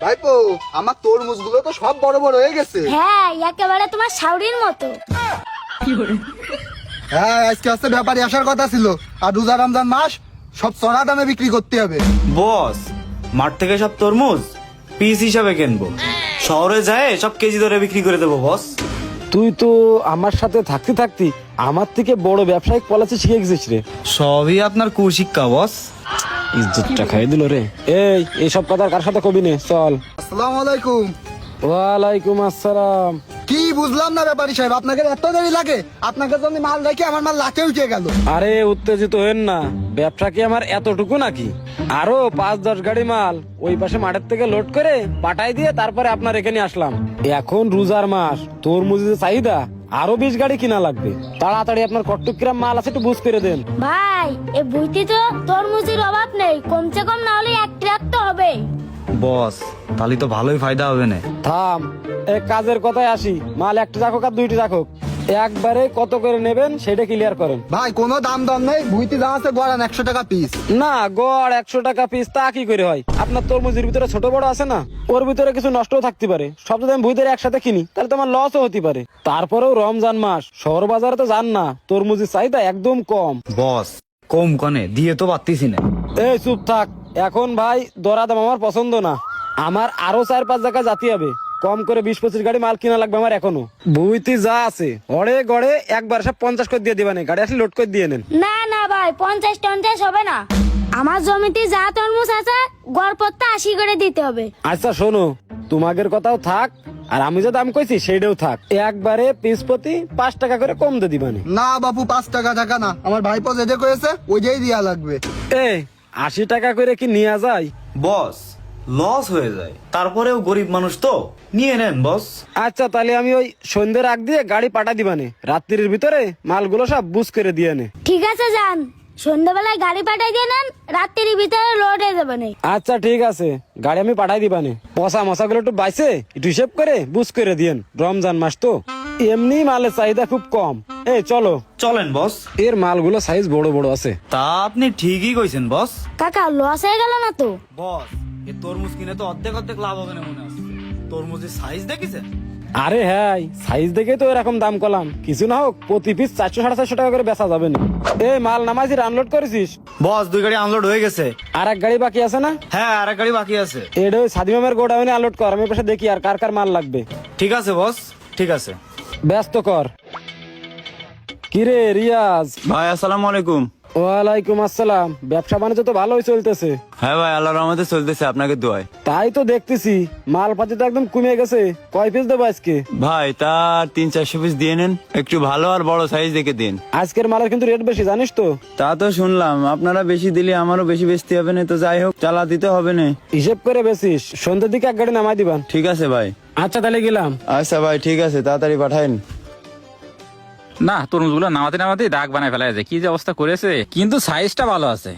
ভাইপো, আমার তরমুজ গুলো তো সব বড় বড় হয়ে গেছে। হ্যাঁ, একেবারে তোমার শাউরির মতো। হ্যাঁ, আজকে আসতে ব্যাপারী আসার কথা ছিল, আর রোজা রমজান মাস সব চড়া দামে বিক্রি করতে হবে। বস, মাঠ থেকে সব তরমুজ পিস হিসাবে কিনবো, শহরে যায় সব কেজি ধরে বিক্রি করে দেবো বস। তুই তো আমার সাথে থাকতে থাকতে আমার থেকে বড় ব্যবসায়িক পলিসি শিখে গেছিস রে। সবই আপনার কুশিক্ষা বস। ইজ্জতটা খাই দিল রে। এইসব কথা কার সাথে কবি নে, চল। আসসালামু আলাইকুম। ওয়ালাইকুম আসসালাম। কি বুঝলাম না ব্যাপারী সাহেব, আপনাকে এত দেরি লাগে? আপনাকে যদি মাল রেখে আমার মাল লাখে উঠে গেল। আরে উত্তেজিত হইন না, ব্যবসা কি আমার এতটুকু নাকি? আরো 5-10 গাড়ি মাল ওই পাশে মাঠের থেকে লোড করে পাঠাই দিয়ে তারপরে আপনার এখানে আসলাম। এখন রোজার মাস, তরমুজের চাহিদা, আরো 20 গাড়ি কিনা লাগবে। তাড়াতাড়ি আপনার কট্টুক কিরাম মাল আছে একটু বুঝ করে দেন। ভাই, এ বুঝতে তো তরমুজের অভাব নেই, কমসে কম না হলে এক ট্রাক তো হবে। বস, তাহলে তো ভালোই ফায়দা হবে না। থাম, এক কাজের কথায় আসি। মাল একটা রাখুক আর দুইটি রাখুক, একবারে কত করে নেবেন সেটা ক্লিয়ার করেন। ভাই, কোনো দাম দর নেই, ভুইতে যা আছে গড়ান 100 টাকা পিস। না, গড় 100 টাকা পিস তা কি করে হয়? আপনার তরমুজের ভিতরে ছোট বড় আছে না, ওর ভিতরে কিছু নষ্টও থাকতে পারে। সব যদি আমি ভুইদের একসাথে কিনি তাহলে তোমার লসও হতে পারে। তারপরেও রমজান মাস, শহর বাজারে তো জান না তরমুজের চাহিদা একদম কম। বস, কম কনে দিয়ে তো পারতেছি না। এই চুপ থাক। এখন ভাই দরাদাম আমার পছন্দ না, আমার আরো 4-5 জায়গায় জাতি হবে। কম করে 20-25 গাড়ি মাল কিনা লাগবে আমার এখনো। বুইতি যা আছে গড়ে গড়ে একবার সব 50 করে দিয়ে দিবানে, গাড়ি আসলে লোড করে দিয়ে নেন। না না ভাই, 50-50 হবে না। আমার জমিতে যা তরমুজ আছে গড় পত্তা 80 করে দিতে হবে। আচ্ছা শোনো, তোমাদের কথাও থাক, আর আমি যে দাম কইছি সেইটাও থাক। একবারে পিস প্রতি 5 টাকা করে কম দিয়ে দিবানে। না বাপু, 5 টাকা টাকা না, আমার ভাইপো যেটা করেছে ওইটাই দিয়া লাগবে। 80 টাকা করে কি নিয়ে যায়? বস, লস হয়ে যায়, তারপরেও গরিব মানুষ তো নিয়ে নেন বস। আচ্ছা তাহলে আমি ওই সন্ধ্যের আগ দিয়ে গাড়ি পাঠা দিবানে, রাত্রির ভিতরে মালগুলো সব বুঝ করে দিয়ে নে। ঠিক আছে, যান। সন্ধ্যাবেলায় গাড়ি পাঠাই দিয়ে নেন, রাত্রির ভিতরে লোড হয়ে যাবে না। আচ্ছা ঠিক আছে, গাড়ি আমি পাঠাই দিবানে। মশা মশাগুলো একটু বাইছে একটু হিসেব করে বুঝ করে দিয়েন, রমজান মাস তো এমনি মালের চাহিদা খুব কম। চলো চলেন বস। এর মালগুলো সাইজ বড় বড় আছে। তা আপনি ঠিকই কইছেন বস। কাকা, লস হয়ে গেল না তো? বস, এই তরমুজ কিনে তো অর্ধেক অর্ধেক লাভ হবে না মনে হচ্ছে। তরমুজের সাইজ দেখেছেন? আরে হ্যাঁ, সাইজ দেখে তো এরকম দাম করলাম। কিছু না হোক প্রতি পিস 400-450 টাকা করে বেচা যাবে না। মাল নামাইছি, আনলোড করেছিস? বস, 2 গাড়ি আনলোড হয়ে গেছে। আর এক গাড়ি বাকি আছে না? হ্যাঁ, আর এক গাড়ি বাকি আছে। এটা ওই সাদিমামের গোডাউনে আনলোড কর, আমি পাশে দেখি আর কার কার মাল লাগবে। ঠিক আছে বস, ঠিক আছে। ব্যস্ত কর। কিরে রিয়াজ? ভাই আসসালামু আলাইকুম। ওয়ালাইকুম আসসালাম। ব্যবসা বাণিজ্য তো ভালোই চলতেছে? হ্যাঁ ভাই, আল্লাহর রহমতে চলতেছে, আপনাকে দোয়ায়। তাই তো দেখতেছি, মালপাতি তো একদম কমে গেছে। কয় পিস দেবো আজকে? ভাই তার 300-400 পিস দিয়ে নেন, একটু ভালো আর বড় সাইজ দেখে দিন। আজকের মালের কিন্তু রেট বেশি, জানিস তো? তা তো শুনলাম, আপনারা বেশি দিলে আমারও বেশি বেচতে হবে না, তো যাই হোক চালা দিতে হবে না। হিসেব করে বেশিস, সন্ধ্যের দিকে এক গাড়ি নামাই দিবান। ঠিক আছে ভাই। আচ্ছা তাহলে গেলাম। আচ্ছা ভাই, ঠিক আছে, তাড়াতাড়ি পাঠাইন। না, তরমুজগুলো নামাতে নামাতে দাগ বানায় ফেলা যায়, কি যে অবস্থা করেছে। কিন্তু সাইজটা ভালো আছে।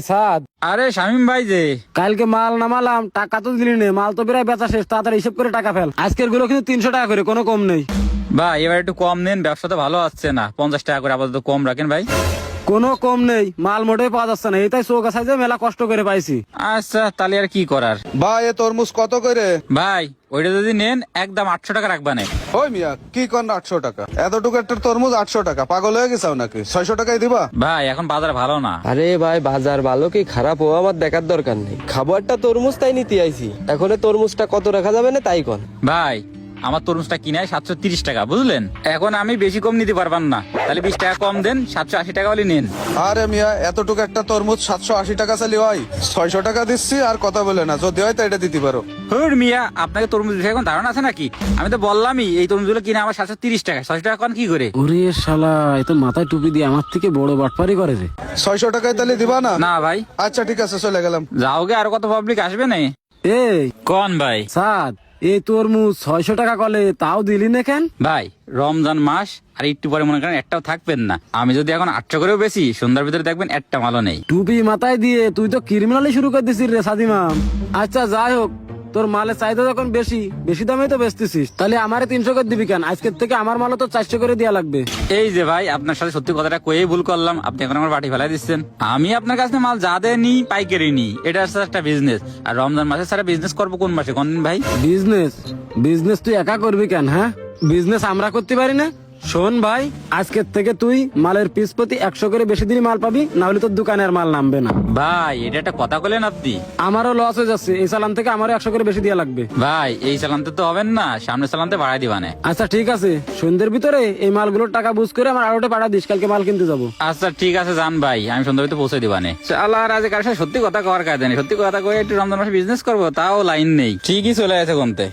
সাদ, আরে শামিম ভাই যে, কালকে মাল নামালাম, টাকা তো দিলি নে, মাল তো প্রায় বেচা শেষ। তাড়াতাড়ি হিসেব করে টাকা ফেল। আজকের গুলো কিন্তু 300 টাকা করে, কোনো কম নেই। ভাই এবার একটু কম নেন, ব্যবসা তো ভালো আসছে না। 50 টাকা করে আপাতত কম রাখেন ভাই। কোনো কম নেই, মাল মোটেই পাওয়া যাচ্ছে না। এটাই চৌকা সাইজে মেলা কষ্ট করে পাইছি। আচ্ছা তাহলে আর কি করার। ভাই, এ তরমুজ কত করে? ভাই ওইটা যদি নেন একদম 800 টাকা রাখবা না। ওই মিয়া, কি করেন 800 টাকা? এতটুকু একটা তরমুজ 800 টাকা? পাগল হয়ে গেছাও নাকি? 600 টাকাই দিবা? ভাই এখন বাজার ভালো না। আরে ভাই, বাজার ভালো কি খারাপ ও আমার দেখার দরকার নেই। খাবারটা তরমুজ তাই নিতে আইছি, এখন এই তরমুজটা কত রাখা যাবে না তাই কন। ভাই আমার তরমুজটা কিনায় 730 টাকা, বুঝলেন? এখন আমি বেশি কম নিতে পারবান না, তাহলে 20 টাকা কম দেন, 780 টাকা হলে নেন। আরে মিয়া, এতটুকু একটা তরমুজ 780 টাকা চালি হয়? 600 টাকা দিচ্ছি, আর কথা বলে না, যদি হয় তো এটা দিতে পারো। হুর মিয়া, আপনাকে তরমুজ বিষয়ে এখন ধারণা আছে নাকি? আমি তো বললামই এই তরমুজগুলো কিনে আমার 730 টাকা, 600 টাকা কোন কি করে? ওরে শালা, এ তো মাথায় টুপি দিয়ে আমার থেকে বড় বাটপারি করে রে। 600 টাকায় তাহলে দিবা না? না ভাই। আচ্ছা ঠিক আছে, চলে গেলাম। যাওগে, আর কত পাবলিক আসবে না। কোন ভাই? সাদ, এই তরমুজ 600 টাকা কলে, তাও দিলি না কেন? ভাই রমজান মাস, আর একটু পরে মনে করেন একটাও থাকবেন না। আমি যদি এখন 800 করেও বেশি, সন্ধ্যার ভিতরে দেখবেন একটা মালও নেই। টুপি মাথায় দিয়ে তুই তো ক্রিমিনালি শুরু করে দিছিস রে সাদিমাম। আচ্ছা যাই হোক, তোর মালের চাহিদা যখন বেশি বেশি দামে তো বেচতেছিস, তাহলে আমারে 300 করে দিবি কেন? আজকের থেকে আমার মালও তো 400 করে দেয়া লাগবে। এই যে ভাই, আপনার সাথে সত্যি কথাটা কয়েই ভুল করলাম, আপনি এখন আমার বাটি ফেলাই দিচ্ছেন। আমি আপনার কাছে মাল যা দেয় নি পাইকারি নি, এটা হচ্ছে একটা বিজনেস। আর রমজান মাসে সারা বিজনেস করবো কোন মাসে কোন দিন ভাই? বিজনেস বিজনেস তুই একা করবি কেন? হ্যাঁ, বিজনেস আমরা করতে পারি না? শোন ভাই, আজকের থেকে তুই মালের পিস প্রতি 100 করে বেশি দিনই মাল পাবি, না হলে তোর দোকানের মাল নামবে না। ভাই এটা একটা কথা বলেন আপনি। আমারও লস হয়ে যাচ্ছে, এই চালান থেকে আমারও 100 করে বেশি দেওয়া লাগবে। ভাই এই চালানতে তো হবেন না, সামনে চালানতে বাড়াই দিবানে। আচ্ছা ঠিক আছে, সন্ধ্যের ভিতরে এই মালগুলোর টাকা বুঝ করে আমার আড়টে পাঠা দিস, কালকে মাল কিনতে যাবো। আচ্ছা ঠিক আছে যান ভাই, আমি সন্ধ্যা ভিতরে পৌঁছে দিবানে। আল্লাহ রাজে কার সাথে সত্যি কথা কওয়ার কাজ নেই, সত্যি কথা কয়ে একটু রমজান মাসে বিজনেস করবো, তাও লাইন নেই, ঠিকই চলে গেছে কোনতে।